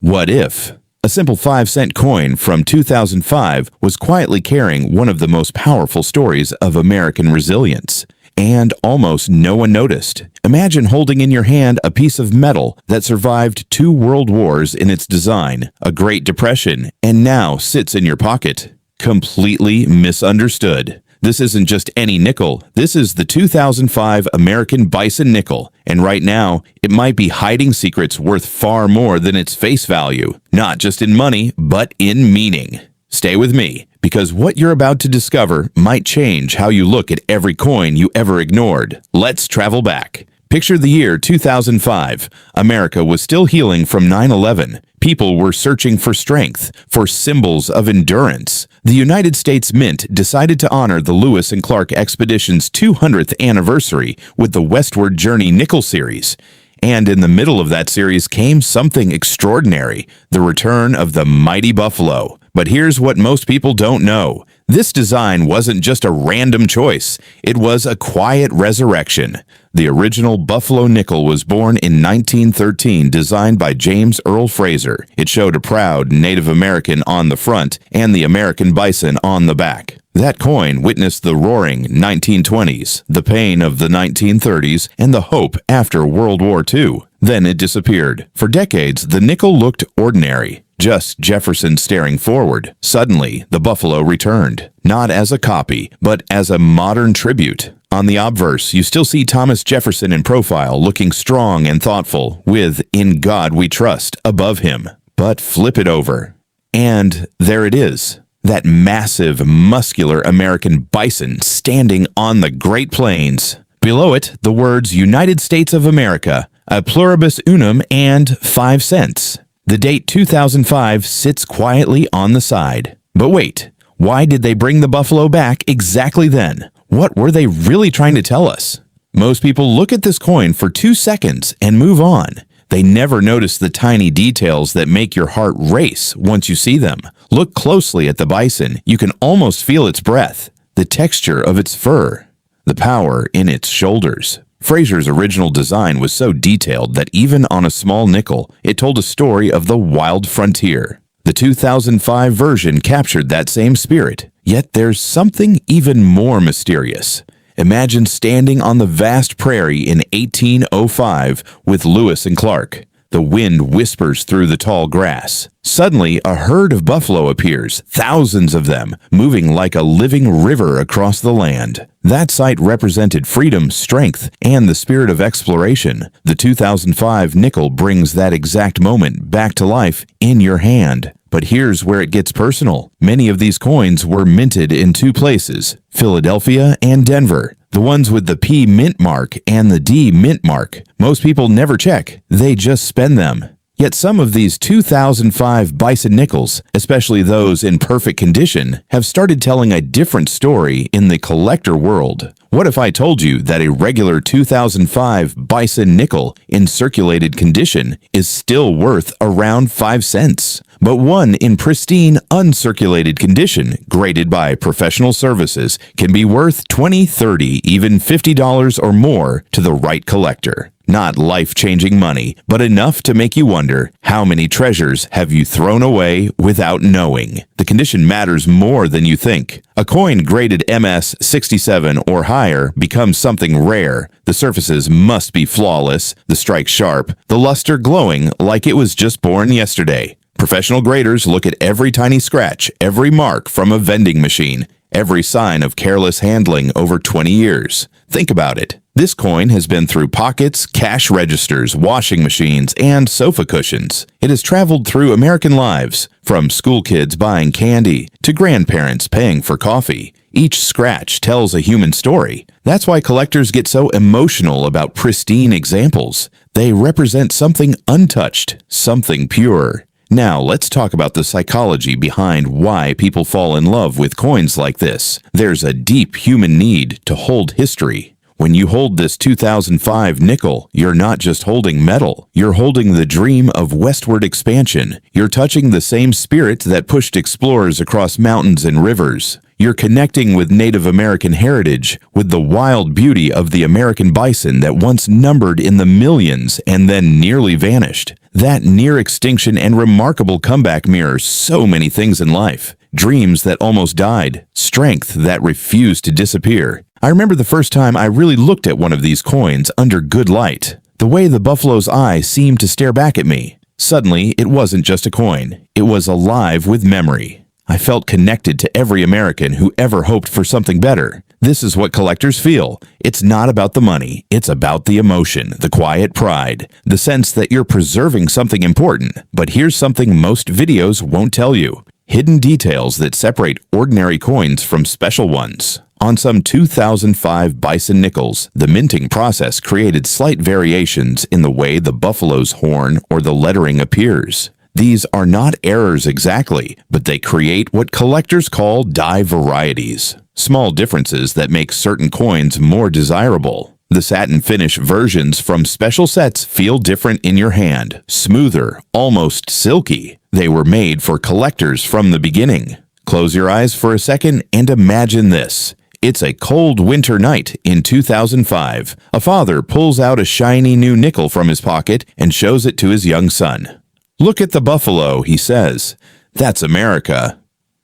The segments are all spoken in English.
What if a simple 5-cent coin from 2005 was quietly carrying one of the most powerful stories of American resilience? And almost no one noticed. Imagine holding in your hand a piece of metal that survived 2 world wars in its design, a Great Depression, and now sits in your pocket. Completely misunderstood. This isn't just any nickel. This is the 2005 American Bison Nickel, and right now, it might be hiding secrets worth far more than its face value, not just in money, but in meaning. Stay with me, because what you're about to discover might change how you look at every coin you ever ignored. Let's travel back. Picture the year 2005. America was still healing from 9/11. People were searching for strength, for symbols of endurance. The United States Mint decided to honor the Lewis and Clark expedition's 200th anniversary with the Westward Journey Nickel series. And in the middle of that series came something extraordinary, the return of the mighty buffalo. But here's what most people don't know. This design wasn't just a random choice. It was a quiet resurrection. The original Buffalo Nickel was born in 1913, designed by James Earl Fraser. It showed a proud Native American on the front and the American bison on the back. That coin witnessed the roaring 1920s, the pain of the 1930s, and the hope after World War II. Then it disappeared. For decades, the nickel looked ordinary. Just Jefferson staring forward. Suddenly, the buffalo returned, not as a copy, but as a modern tribute. On the obverse, you still see Thomas Jefferson in profile, looking strong and thoughtful, with "In God We Trust" above him. But flip it over. And there it is. That massive, muscular American bison standing on the Great Plains. Below it, the words United States of America, a pluribus unum, and 5 cents. The date 2005 sits quietly on the side. But wait, why did they bring the buffalo back exactly then? What were they really trying to tell us? Most people look at this coin for 2 seconds and move on. They never notice the tiny details that make your heart race once you see them. Look closely at the bison. You can almost feel its breath, the texture of its fur, the power in its shoulders. Fraser's original design was so detailed that even on a small nickel, it told a story of the wild frontier. The 2005 version captured that same spirit, yet there's something even more mysterious. Imagine standing on the vast prairie in 1805 with Lewis and Clark. The wind whispers through the tall grass. Suddenly, a herd of buffalo appears, thousands of them, moving like a living river across the land. That sight represented freedom, strength, and the spirit of exploration. The 2005 nickel brings that exact moment back to life in your hand. But here's where it gets personal. Many of these coins were minted in 2 places, Philadelphia and Denver. The ones with the P mint mark and the D mint mark. Most people never check. They just spend them. Yet some of these 2005 bison nickels, especially those in perfect condition, have started telling a different story in the collector world. What if I told you that a regular 2005 bison nickel in circulated condition is still worth around 5 cents? But one in pristine, uncirculated condition, graded by professional services, can be worth $20, $30, even $50 or more to the right collector. Not life-changing money, but enough to make you wonder, how many treasures have you thrown away without knowing? The condition matters more than you think. A coin graded MS 67 or higher becomes something rare. The surfaces must be flawless, the strike sharp, the luster glowing like it was just born yesterday. Professional graders look at every tiny scratch, every mark from a vending machine, every sign of careless handling over 20 years. Think about it. This coin has been through pockets, cash registers, washing machines, and sofa cushions. It has traveled through American lives, from school kids buying candy to grandparents paying for coffee. Each scratch tells a human story. That's why collectors get so emotional about pristine examples. They represent something untouched, something pure. Now, let's talk about the psychology behind why people fall in love with coins like this. There's a deep human need to hold history. When you hold this 2005 nickel, you're not just holding metal. You're holding the dream of westward expansion. You're touching the same spirit that pushed explorers across mountains and rivers. You're connecting with Native American heritage, with the wild beauty of the American bison that once numbered in the millions and then nearly vanished. That near extinction and remarkable comeback mirrors so many things in life. Dreams that almost died, strength that refused to disappear. I remember the first time I really looked at one of these coins under good light. The way the buffalo's eye seemed to stare back at me. Suddenly, it wasn't just a coin. It was alive with memory. I felt connected to every American who ever hoped for something better. This is what collectors feel. It's not about the money. It's about the emotion, the quiet pride, the sense that you're preserving something important. But here's something most videos won't tell you. Hidden details that separate ordinary coins from special ones. On some 2005 Bison Nickels, the minting process created slight variations in the way the buffalo's horn or the lettering appears. These are not errors exactly, but they create what collectors call die varieties. Small differences that make certain coins more desirable. The satin finish versions from special sets feel different in your hand, smoother, almost silky. They were made for collectors from the beginning. Close your eyes for a second and imagine this. It's a cold winter night in 2005. A father pulls out a shiny new nickel from his pocket and shows it to his young son. "Look at the buffalo," he says. "That's America."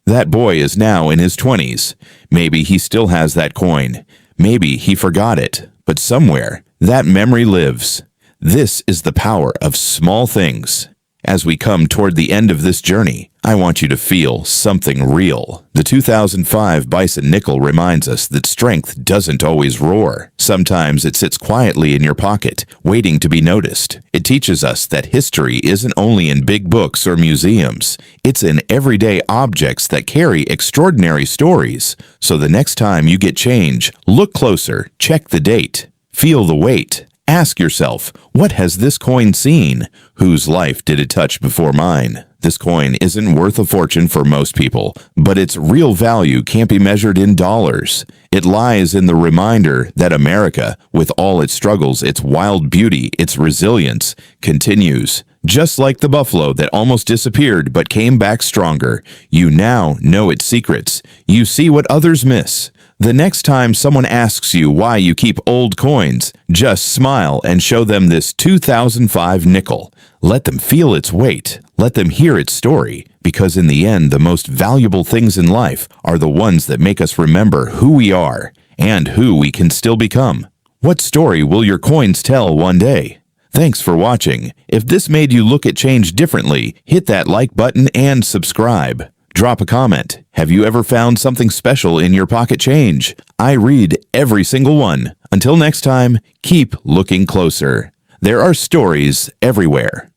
That boy is now in his 20s. Maybe he still has that coin. Maybe he forgot it. But somewhere, that memory lives. This is the power of small things. As we come toward the end of this journey, I want you to feel something real. The 2005 Bison Nickel reminds us that strength doesn't always roar. Sometimes it sits quietly in your pocket, waiting to be noticed. It teaches us that history isn't only in big books or museums. It's in everyday objects that carry extraordinary stories. So the next time you get change, look closer, check the date, feel the weight. Ask yourself, what has this coin seen? Whose life did it touch before mine? This coin isn't worth a fortune for most people, but its real value can't be measured in dollars. It lies in the reminder that America, with all its struggles, its wild beauty, its resilience, continues. Just like the buffalo that almost disappeared but came back stronger, you now know its secrets. You see what others miss. The next time someone asks you why you keep old coins, just smile and show them this 2005 nickel. Let them feel its weight. Let them hear its story. Because in the end, the most valuable things in life are the ones that make us remember who we are and who we can still become. What story will your coins tell one day? Thanks for watching. If this made you look at change differently, hit that like button and subscribe. Drop a comment. Have you ever found something special in your pocket change? I read every single one. Until next time, keep looking closer. There are stories everywhere.